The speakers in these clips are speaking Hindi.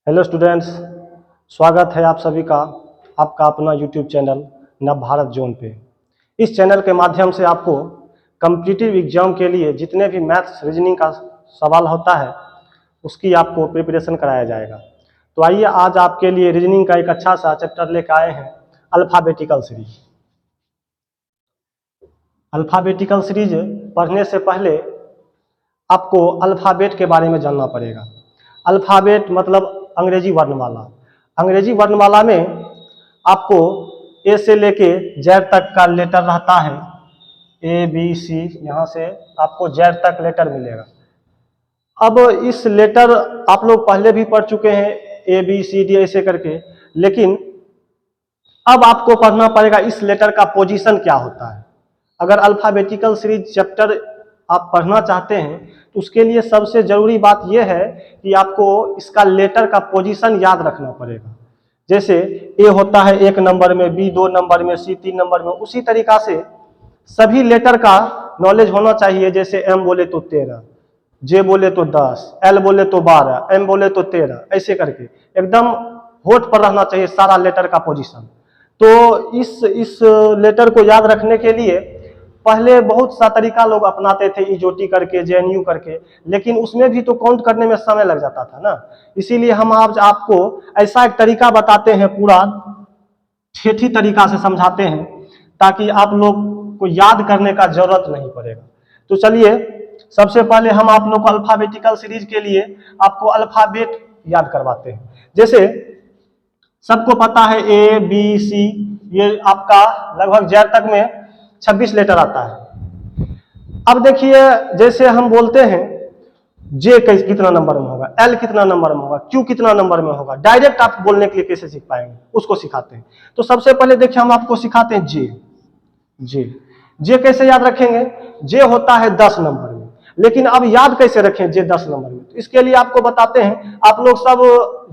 हेलो स्टूडेंट्स, स्वागत है आप सभी का आपका अपना यूट्यूब चैनल नव भारत जोन पे। इस चैनल के माध्यम से आपको कम्पिटिटिव एग्जाम के लिए जितने भी मैथ्स रीजनिंग का सवाल होता है उसकी आपको प्रिपरेशन कराया जाएगा। तो आइए आज आपके लिए रीजनिंग का एक अच्छा सा चैप्टर लेकर आए हैं, अल्फ़ाबेटिकल सीरीज। अल्फ़ाबेटिकल सीरीज पढ़ने से पहले आपको अल्फ़ाबेट के बारे में जानना पड़ेगा। अल्फ़ाबेट मतलब अंग्रेजी वर्णमाला। अंग्रेजी वर्णमाला में आपको ए से लेके जेड तक का लेटर रहता है, ए बी सी, यहाँ से आपको जेड तक लेटर मिलेगा। अब इस लेटर आप लोग पहले भी पढ़ चुके हैं, ए बी सी डी ऐसे करके, लेकिन अब आपको पढ़ना पड़ेगा इस लेटर का पोजीशन क्या होता है। अगर अल्फ़ाबेटिकल सीरीज चैप्टर आप पढ़ना चाहते हैं तो उसके लिए सबसे ज़रूरी बात यह है कि आपको इसका लेटर का पोजीशन याद रखना पड़ेगा। जैसे ए होता है 1 नंबर में, बी 2 नंबर में, सी 3 नंबर में, उसी तरीका से सभी लेटर का नॉलेज होना चाहिए। जैसे एम बोले तो 13, जे बोले तो 10, एल बोले तो 12, एम बोले तो 13, ऐसे करके एकदम होठ पर रहना चाहिए सारा लेटर का पोजीशन। तो इस लेटर को याद रखने के लिए पहले बहुत सा तरीका लोग अपनाते थे, इजोटी करके, जेएनयू करके, लेकिन उसमें भी तो काउंट करने में समय लग जाता था ना। इसीलिए हम आज आपको ऐसा एक तरीका बताते हैं, पूरा ठेठी तरीका से समझाते हैं ताकि आप लोग को याद करने का जरूरत नहीं पड़ेगा। तो चलिए सबसे पहले हम आप लोग को अल्फ़ाबेटिकल सीरीज के लिए आपको अल्फ़ाबेट याद करवाते हैं। जैसे सबको पता है ए बी सी, ये आपका लगभग जेड तक में 26 लेटर आता है। अब देखिए जैसे हम बोलते हैं जे कितना नंबर में होगा, एल कितना नंबर में होगा, क्यू कितना नंबर में होगा, डायरेक्ट आप बोलने के लिए कैसे सीख पाएंगे उसको सिखाते हैं। तो सबसे पहले देखिए हम आपको सिखाते हैं जे। जे कैसे याद रखेंगे? जे होता है 10 नंबर में, लेकिन अब याद कैसे रखें जे 10 नंबर में? तो इसके लिए आपको बताते हैं, आप लोग सब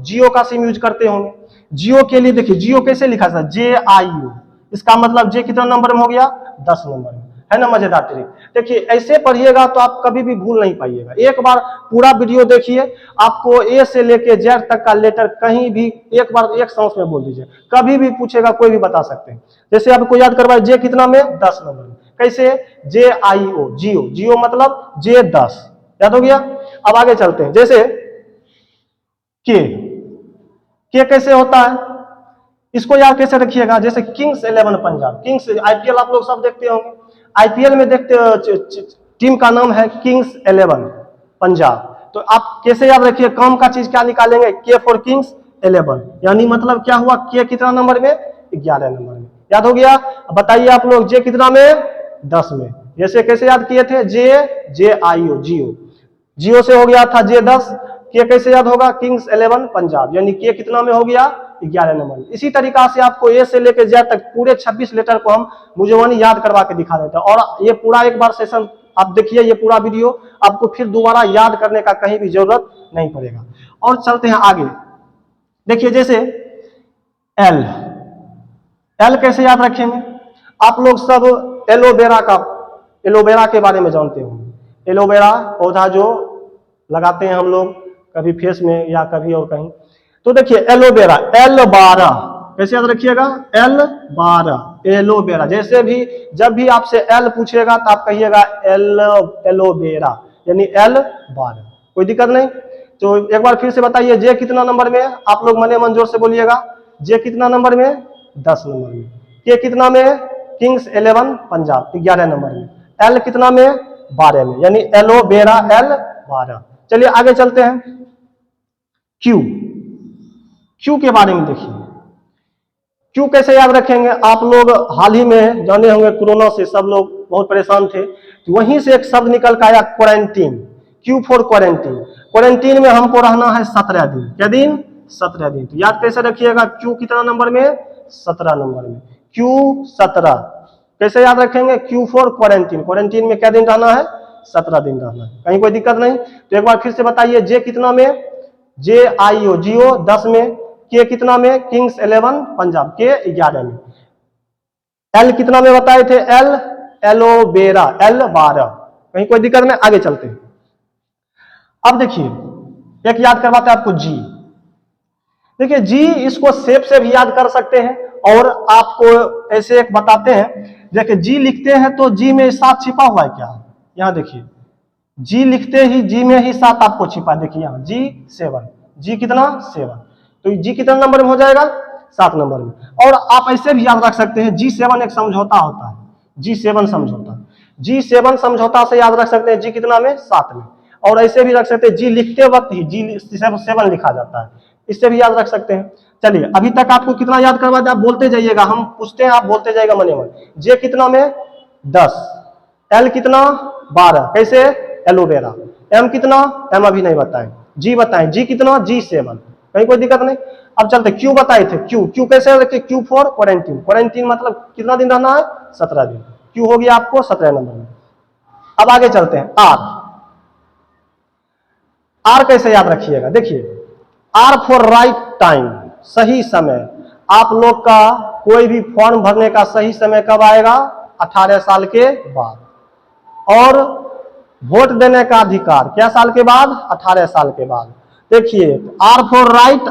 जियो का सिम यूज करते होंगे। जियो के लिए देखिए जियो कैसे लिखा था, JIO। इसका मतलब जे कितना नंबर में हो गया? 10 नंबर में, है ना मजेदार ट्रिक। देखिए ऐसे पढ़िएगा तो आप कभी भी भूल नहीं पाइएगा। एक बार पूरा वीडियो देखिए, आपको ए से लेके जेड तक का लेटर कहीं भी एक बार एक सांस में बोल दीजिए, कभी भी पूछेगा कोई भी बता सकते हैं। जैसे आपको याद करवाए जे कितना में? 10 नंबर में। कैसे? JIO, जियो, जियो मतलब जे 10, याद हो गया। अब आगे चलते हैं। जैसे के कैसे होता है, इसको याद कैसे रखिएगा? जैसे किंग्स 11 पंजाब, किंग्स आईपीएल आप लोग सब देखते होंगे। आईपीएल में देखते टीम का नाम है किंग्स 11 पंजाब। तो आप कैसे याद रखिए? काम का चीज क्या निकालेंगे? के फॉर किंग्स 11, यानी मतलब क्या हुआ? के कितना नंबर में? 11 नंबर में। याद हो गया। बताइए आप लोग जे कितना में? 10 में। जैसे कैसे याद किए थे? JIO, जियो, जियो से हो गया था जे 10। के कैसे याद होगा? किंग्स 11 पंजाब, यानी के कितना में हो गया? 11 नंबर में। इसी तरीका से आपको ए से लेकर जेड तक पूरे 26 लेटर को हम मुझवानी याद करवा के दिखा देते हैं। और ये पूरा एक बार सेशन आप देखिए, ये पूरा वीडियो आपको फिर दोबारा याद करने का कहीं भी जरूरत नहीं पड़ेगा। और चलते हैं आगे। देखिए जैसे एल, एल कैसे याद रखेंगे? आप लोग सब एलोवेरा के बारे में जानते होंगे। एलोवेरा पौधा जो लगाते हैं हम लोग कभी फेस में या कभी और कहीं। तो देखिए एलोवेरा, L12 कैसे याद रखिएगा? L12, aloe vera. जैसे भी जब भी आपसे एल पूछेगा तो आप कहिएगा एलोवेरा, यानी L12। कोई दिक्कत नहीं। तो एक बार फिर से बताइए, जे कितना नंबर में? आप लोग मने मन जोर से बोलिएगा। जे कितना नंबर में? 10 नंबर में। के कितना में? किंग्स 11 पंजाब 11 नंबर में। एल कितना में? 12 में, यानी एलोवेरा L12। चलिए आगे चलते हैं। क्यू, क्यू के बारे में देखिए। क्यू कैसे याद रखेंगे? आप लोग हाल ही में जाने होंगे, कोरोना से सब लोग बहुत परेशान थे, तो वहीं से एक शब्द निकल कर आया quarantine. Q for quarantine. Quarantine में हमको रहना है 17 दिन। क्या दिन? 17 दिन। तो याद कैसे रखिएगा? क्यू कितना नंबर में? 17 नंबर में। क्यू 17 कैसे याद रखेंगे? Q for quarantine. क्वारंटीन में क्या दिन रहना है? 17 दिन रहना है। कहीं कोई दिक्कत नहीं। तो एक बार फिर से बताइए, जे कितना में? JIO, जियो 10 में। के कितना में? किंग्स 11 पंजाब, के 11 में। एल कितना में बताए थे? Aloe vera L12। कहीं कोई दिक्कत नहीं। आगे चलते हैं। अब देखिए एक याद करवाते हैं आपको, जी। देखिए जी इसको शेप से भी याद कर सकते हैं, और आपको ऐसे एक बताते हैं। देखिए जी लिखते हैं तो जी में 7 छिपा हुआ है क्या? यहाँ देखिए जी लिखते ही जी में ही 7 आपको छिपा, देखिए यहाँ जी 7, जी कितना 7, तो जी कितना नंबर में हो जाएगा? 7 नंबर में। और आप ऐसे भी याद रख सकते हैं G7 एक समझौता होता है, G7 समझौता, G7 समझौता से याद रख सकते हैं जी कितना में 7 में। और ऐसे भी रख सकते हैं जी लिखते वक्त ही G7 लिखा जाता है, इससे भी याद रख सकते हैं। चलिए अभी तक आपको कितना याद करवा दे, आप बोलते जाइएगा, हम पूछते हैं आप बोलते जाइएगा मने मन। जे कितना में 10, एल कितना 12, कैसे? एलोवेरा। एम कितना? एम अभी नहीं बताए, जी बताएं, जी कितना? G7, कहीं कोई दिक्कत नहीं। अब चलते क्यू बताए थे, क्यू, क्यू कैसे रखे? क्यू फॉर क्वारंटीन, क्वारंटीन मतलब कितना दिन रहना है? 17 दिन, क्यू हो गया आपको 17 नंबर में। अब आगे चलते हैं आर, आर कैसे याद रखिएगा? देखिए आर फॉर राइट टाइम, सही समय। आप लोग का कोई भी फॉर्म भरने का सही समय कब आएगा? 18 साल के बाद। और वोट देने का अधिकार क्या साल के बाद? 18 साल के बाद। देखिए R for right,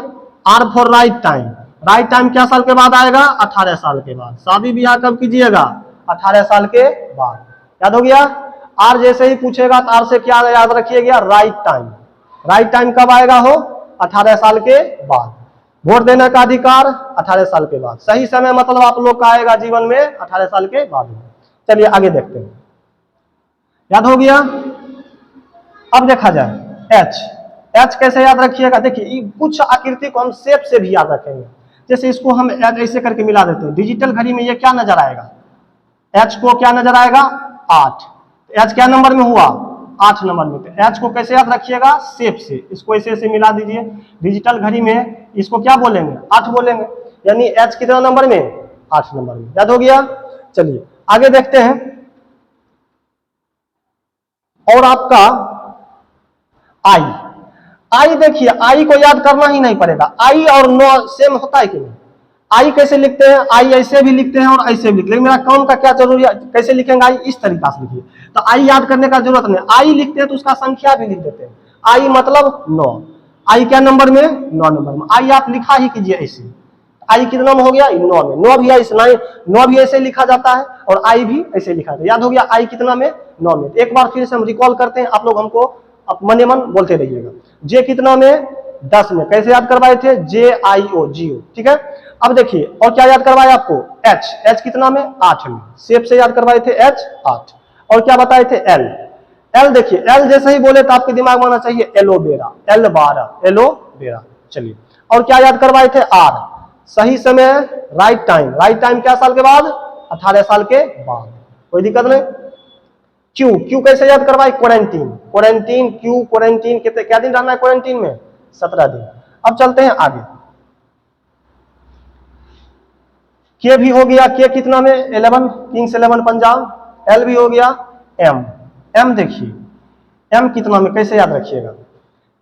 R for right time, right time क्या साल के बाद आएगा? 18 साल के बाद। शादी ब्याह कब कीजिएगा? 18 साल के बाद। याद हो गया? आर जैसे ही पूछेगा तो आर से क्या याद रखिएगा? राइट टाइम, राइट टाइम कब आएगा हो? 18 साल के बाद। वोट देने का अधिकार 18 साल के बाद। सही समय मतलब आप लोग का आएगा जीवन में 18 साल के बाद। चलिए आगे देखते हैं, याद हो गया? अब देखा जाए एच, एच कैसे याद रखिएगा? देखिए कुछ आकृति को हम शेप से भी याद रखेंगे। जैसे इसको हम ऐसे करके मिला देते हैं, डिजिटल घड़ी में ये क्या नजर आएगा? एच को क्या नजर आएगा? 8। एच क्या नंबर में हुआ? 8 नंबर में। तो एच को कैसे याद रखिएगा? शेप से, इसको ऐसे ऐसे मिला दीजिए। डिजिटल घड़ी में इसको क्या बोलेंगे? 8 बोलेंगे, यानी एच कितना नंबर में? 8 नंबर में। याद हो गया? चलिए आगे देखते हैं। और आपका आई, आई देखिए आई को याद करना ही नहीं पड़ेगा, आई और नो सेम होता है कि नहीं? आई कैसे लिखते हैं? आई ऐसे भी लिखते हैं और ऐसे भी लिखते हैं, मेरा काम का क्या जरूरी है? कैसे लिखेंगे आई? इस तरीका से लिखिए। तो आई याद करने का जरूरत नहीं, आई लिखते हैं तो उसका संख्या भी लिख देते हैं। आई मतलब 9, आई क्या नंबर में? 9 नंबर में। आई आप लिखा ही कीजिए ऐसे, आई कितना में हो गया? 9 में। 9 भी ऐसे नहीं, 9 भी ऐसे लिखा जाता है और आई भी ऐसे लिखा जाता है। याद हो गया? आई कितना में? 9 में। एक बार फिर से हम रिकॉल करते हैं, आप लोग हमको मने मन बोलते रहिएगा। जे कितना में? 10 में। कैसे याद करवाए थे? JIO, जियो। ठीक है, अब देखिए और क्या याद करवाए आपको? एच, एच कितना में? 8 में। शेप से याद करवाए थे एच 8। और क्या बताए थे? एल, एल देखिए एल जैसे ही बोले तो आपके दिमाग में आना चाहिए एलोवेरा, L 12, एलोवेरा। चलिए और क्या याद करवाए थे? आर, सही समय, राइट टाइम, राइट टाइम क्या साल के बाद? 18 साल के बाद। कोई दिक्कत नहीं। क्यू, क्यू कैसे याद करवाए? क्वारंटीन, क्वारंटीन, क्यू क्वारंटीन, कितने क्या दिन रहना है क्वारंटीन में? 17 दिन। अब चलते हैं आगे, के भी हो गया, के कितना में? 11, किंग्स 11 पंजाब। एल भी हो गया। एम, एम देखिए एम कितना में? कैसे याद रखिएगा?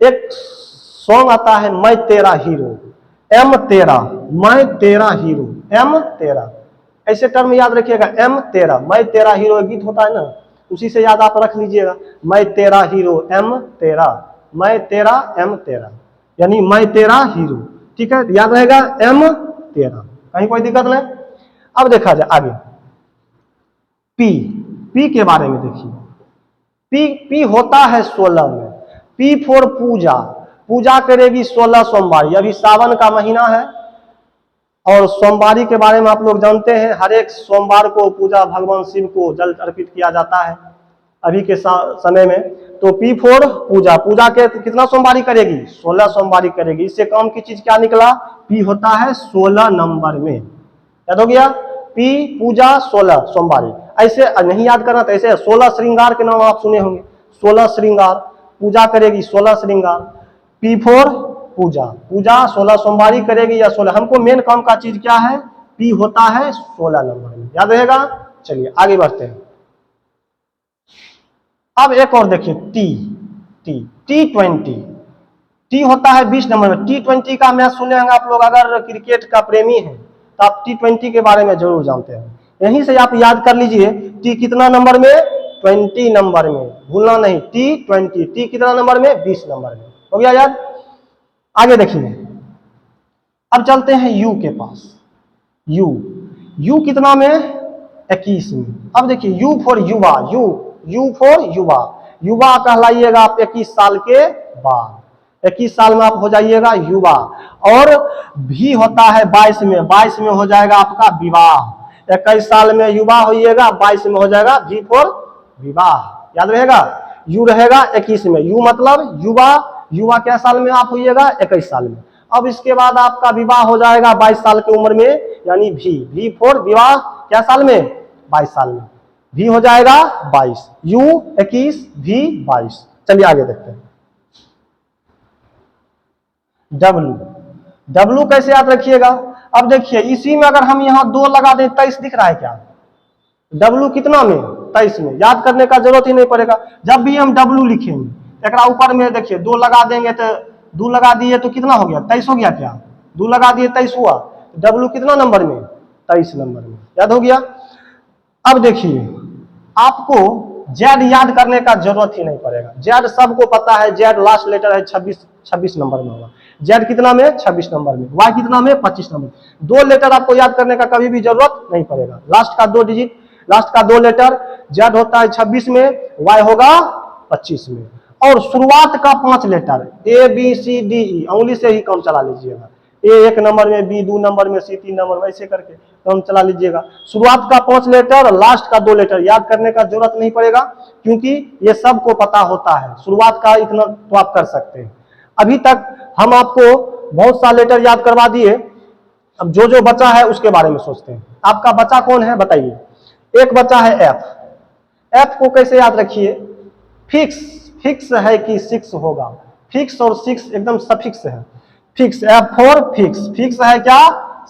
एक सॉन्ग आता है मैं तेरा हीरो, एम तेरा, मैं तेरा हीरो, एम तेरा, ऐसे टर्म याद रखिएगा। एम तेरा, मैं तेरा हीरो गीत होता है ना, उसी से याद आप रख लीजिएगा। मैं तेरा हीरो, एम तेरा, मैं तेरा, एम तेरा, यानी मैं तेरा हीरो। ठीक है, याद रहेगा एम तेरा, कहीं कोई दिक्कत नहीं। अब देखा जाए आगे, पी, पी के बारे में देखिए। पी, पी होता है 16 में। पी फॉर पूजा, पूजा करेगी 16 सोमवारी। अभी सावन का महीना है और सोमवारी के बारे में आप लोग जानते हैं, हर एक सोमवार को पूजा भगवान शिव को जल अर्पित किया जाता है अभी के समय में। तो पी फॉर पूजा, पूजा के कितना सोमवारी करेगी? 16 सोमवारी करेगी। इससे काम की चीज क्या निकला? पी होता है 16 नंबर में। याद हो गया? पी पूजा 16 सोमवारी। ऐसे नहीं याद करना तो ऐसे 16 श्रृंगार के नाम आप सुने होंगे, 16 श्रृंगार, पूजा करेगी 16 श्रृंगार। पी फॉर पूजा, पूजा 16 सोमवारी करेगी या 16, हमको मेन काम का चीज क्या है? पी होता है 16 नंबर में, याद रहेगा। चलिए आगे बढ़ते हैं। अब एक और देखिए टी, टी, T20, टी होता है 20 नंबर में। T20 का मैच सुने होंगे आप लोग, अगर क्रिकेट का प्रेमी है तो आप T20 के बारे में जरूर जानते हैं। यहीं से आप याद कर लीजिए, टी कितना नंबर में? 20 नंबर में, भूलना नहीं। T20, टी कितना नंबर में? 20 नंबर में। हो गया याद? आगे देखिए, अब चलते हैं यू के पास। यू यू कितना में? 21 में। अब देखिए यू फॉर युवा, यू फॉर युवा, युवा कहलाइएगा आप 21 साल के बाद, 21 साल में आप हो जाइएगा युवा। और भी होता है 22 में, 22 में हो जाएगा आपका विवाह। 21 साल में युवा होइएगा, 22 में हो जाएगा भी फॉर विवाह, याद रहेगा। यू रहेगा 21 में, यू मतलब युवा, युवा क्या साल में आप होइएगा? 21 साल में। अब इसके बाद आपका विवाह हो जाएगा 22 साल की उम्र में, यानी भी फॉर विवाह क्या साल में? 22 साल में। भी हो जाएगा 22, यू 21, भी 22। चलिए आगे देखते हैं। डब्लू, डब्लू कैसे याद रखिएगा? अब देखिए इसी में अगर हम यहाँ 2 लगा दें, 23 दिख रहा है क्या? डब्लू कितना में? 23 में। याद करने का जरूरत ही नहीं पड़ेगा। जब भी हम डब्लू लिखेंगे, एक ऊपर में देखिए 2 लगा देंगे, तो 2 लगा दिए तो कितना हो गया? 23 हो गया क्या? 2 लगा दिए 23 हुआ। डब्लू कितना नंबर में? 23 नंबर में। याद हो गया। अब देखिए आपको जेड याद करने का जरूरत ही नहीं पड़ेगा। जेड सबको पता है, जेड लास्ट लेटर है 26 नंबर में होगा। जेड कितना में? 26 नंबर में। वाई कितना में? 25 नंबर में। 2 लेटर आपको याद करने का कभी भी जरूरत नहीं पड़ेगा। लास्ट का 2 डिजिट, लास्ट का 2 लेटर, जेड होता है 26 में, वाई होगा 25 में। और शुरुआत का 5 letter A B C D E, उंगली से ही काम चला लीजिएगा। ए 1 नंबर में, बी 2 नंबर में, सी 3 नंबर में, ऐसे करके काम चला लीजिएगा। शुरुआत का 5 लेटर, लास्ट का 2 लेटर, याद करने का जरूरत नहीं पड़ेगा, क्योंकि ये सबको पता होता है। शुरुआत का इतना तो आप कर सकते हैं। अभी तक हम आपको बहुत सा लेटर याद करवा दिए। अब जो जो बचा है उसके बारे में सोचते हैं। आपका बचा कौन है बताइए? एक बचा है एफ। एफ को कैसे याद रखिए? फिक्स, फिक्स है कि 6 होगा। फिक्स और 6 एकदम सफिक्स है। Fix, F for fix, fix है क्या?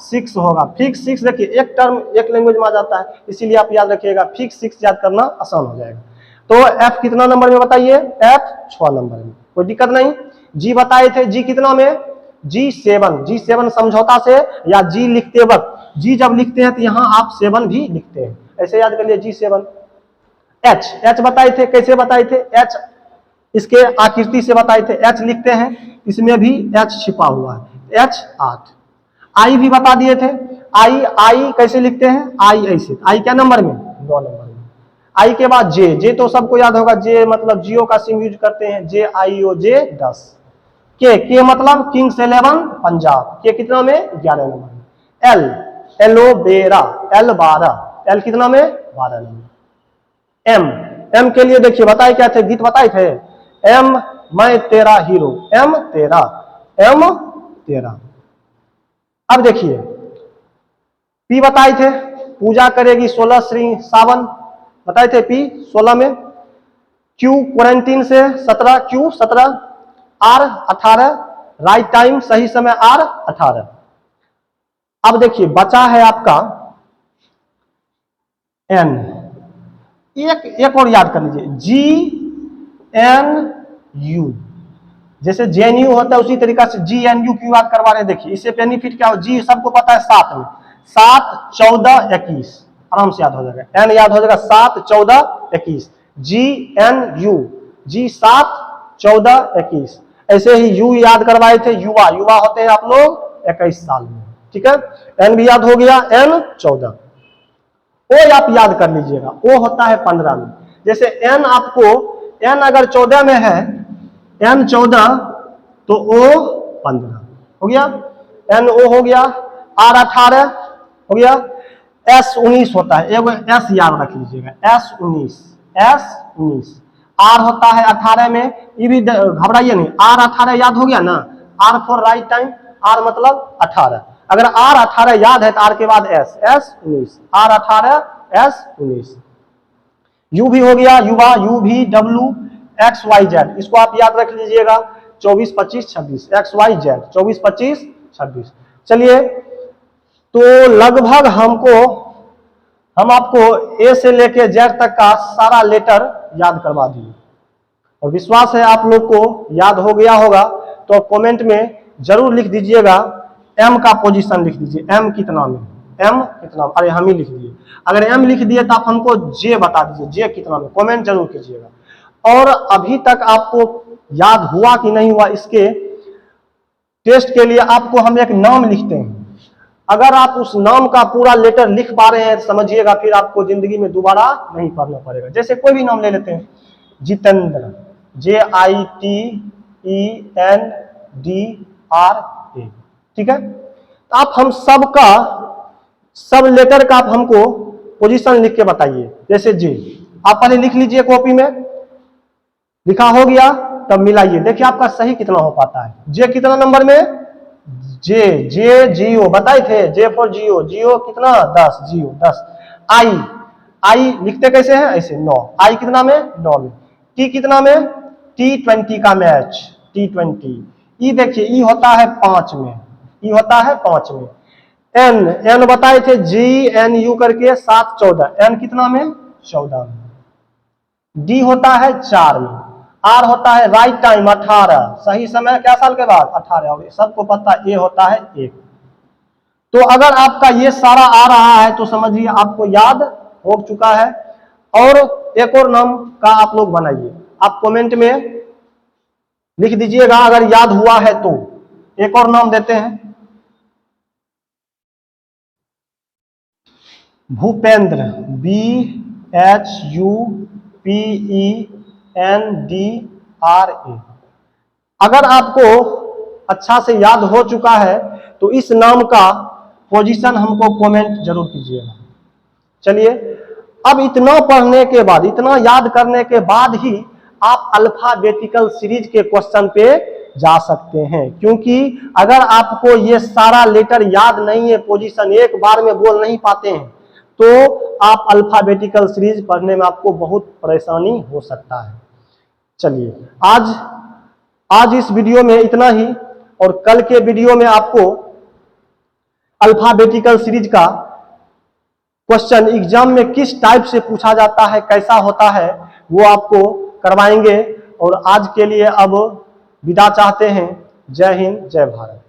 6 होगा। फिक्स 6 देखिए एक टर्म एक लैंग्वेज में आ जाता है, इसीलिए आप याद रखिएगा। फिक्स 6 याद करना आसान हो जाएगा। तो एफ कितना नंबर में बताइए? एफ 6 नंबर में, कोई दिक्कत नहीं। जी बताए थे, जी कितना में? जी 7, जी 7 समझौता से, या जी लिखते वक्त, जी जब लिखते हैं तो यहाँ आप 7 भी लिखते हैं, ऐसे याद कर लिए जी 7। एच, एच बताए थे, कैसे बताए थे? एच इसके आकृति से बताए थे। एच लिखते हैं, इसमें भी एच छिपा हुआ है, एच 8। आई भी बता दिए थे। आई, आई कैसे लिखते हैं? आई ऐसे, आई क्या नंबर में? 9 नंबर में। आई के बाद जे, जे तो सबको याद होगा, जे मतलब जियो का सिम यूज करते हैं, जे आई ओ जे 10। के मतलब किंग्स 11 पंजाब, के कितना में? 11 नंबर में। एल, एलोवेरा, एल 12, एल कितना में? 12 नंबर। एम, एम के लिए देखिए बताए क्या थे, गीत बताए थे। एम मैं तेरा हीरो, एम तेरा, एम तेरा। अब देखिए पी बताए थे, पूजा करेगी 16 श्री सावन, बताए थे पी 16 में। क्यू क्वारंटीन से 17, क्यू 17। आर 18, राइट टाइम सही समय आर 18। अब देखिए बचा है आपका एन। एक और याद कर लीजिए, जी एन यू, जैसे जेएनयू होता है उसी तरीका से जी एन यू क्यों याद करवा रहे हैं? देखिए इससे बेनिफिट क्या हो? जी सबको पता है 7 में, 7 14 21, आराम से याद हो जाएगा। एन याद हो जाएगा 7 14 21, जी एन यू, जी 7 14 21। ऐसे ही यू याद करवाए थे, युवा, युवा होते हैं आप लोग 21 साल में, ठीक है। एन भी याद हो गया, एन 14। ओ आप याद कर लीजिएगा, ओ होता है 15 में। जैसे एन आपको, एन अगर 14 में है, एन 14 तो ओ 15 हो गया, एन ओ हो गया। आर 18 हो गया। एस 19 होता है, एगो एस याद रख लीजिएगा, एस 19, एस 19। आर होता है 18 में, ये भी घबराइए नहीं, आर 18 याद हो गया ना। R for right time, R मतलब 18। अगर आर 18 याद है तो आर के बाद S, S 19, R 18 S 19। U भी हो गया, युवा, यू भी, डब्ल्यू, एक्स वाई जेड, इसको आप याद रख लीजिएगा 24 25 26, एक्स वाई जेड 24 25 26। चलिए तो लगभग हम आपको ए से लेके जेड तक का सारा लेटर याद करवा दिए, और विश्वास है आप लोग को याद हो गया होगा। तो कमेंट में जरूर लिख दीजिएगा, एम का पोजीशन लिख दीजिए, एम कितना में, एम कितना, अरे हम ही लिख दिए। अगर एम लिख दिए तो आप हमको जे बता दीजिए, जे कितना में, कमेंट जरूर कीजिएगा। और अभी तक आपको याद हुआ कि नहीं हुआ, इसके टेस्ट के लिए आपको हम एक नाम लिखते हैं, अगर आप उस नाम का पूरा लेटर लिख पा रहे हैं समझिएगा, फिर आपको जिंदगी में दोबारा नहीं पढ़ना पड़ेगा। जैसे कोई भी नाम ले लेते हैं, जितेंद्र, JITENDRA, ठीक है। तो आप हम सब लेटर का आप हमको पोजीशन लिख के बताइए। जैसे जे, आप पहले लिख लीजिए कॉपी में, लिखा हो गया तब मिलाइए, देखिए आपका सही कितना हो पाता है। जे कितना नंबर में, जे जियो बताए थे, जे फॉर जियो, जियो कितना 10, जियो 10। आई लिखते कैसे हैं, ऐसे 9, आई कितना में 9 में। टी कितना में, T20 का मैच, T20। ई देखिए ई होता है 5 में, ई होता है 5 में। एन बताए थे GNU करके 7 14, एन कितना में 14 में। डी होता है 4 में। आर होता है राइट टाइम 18, सही समय क्या साल के बाद 18, सबको पता ए होता है 1। तो अगर आपका ये सारा आ रहा है तो समझिए आपको याद हो चुका है। और एक और नाम का आप लोग बनाइए, आप कमेंट में लिख दीजिएगा अगर याद हुआ है तो। एक और नाम देते हैं, भूपेंद्र, BHUPENDRA। अगर आपको अच्छा से याद हो चुका है तो इस नाम का पोजीशन हमको कमेंट जरूर कीजिएगा। चलिए, अब इतना पढ़ने के बाद, इतना याद करने के बाद ही आप अल्फाबेटिकल सीरीज के क्वेश्चन पे जा सकते हैं, क्योंकि अगर आपको ये सारा लेटर याद नहीं है, पोजीशन एक बार में बोल नहीं पाते हैं, तो आप अल्फाबेटिकल सीरीज पढ़ने में आपको बहुत परेशानी हो सकता है। चलिए, आज इस वीडियो में इतना ही, और कल के वीडियो में आपको अल्फाबेटिकल सीरीज का क्वेश्चन एग्जाम में किस टाइप से पूछा जाता है, कैसा होता है, वो आपको करवाएंगे। और आज के लिए अब विदा चाहते हैं। जय हिंद, जय भारत।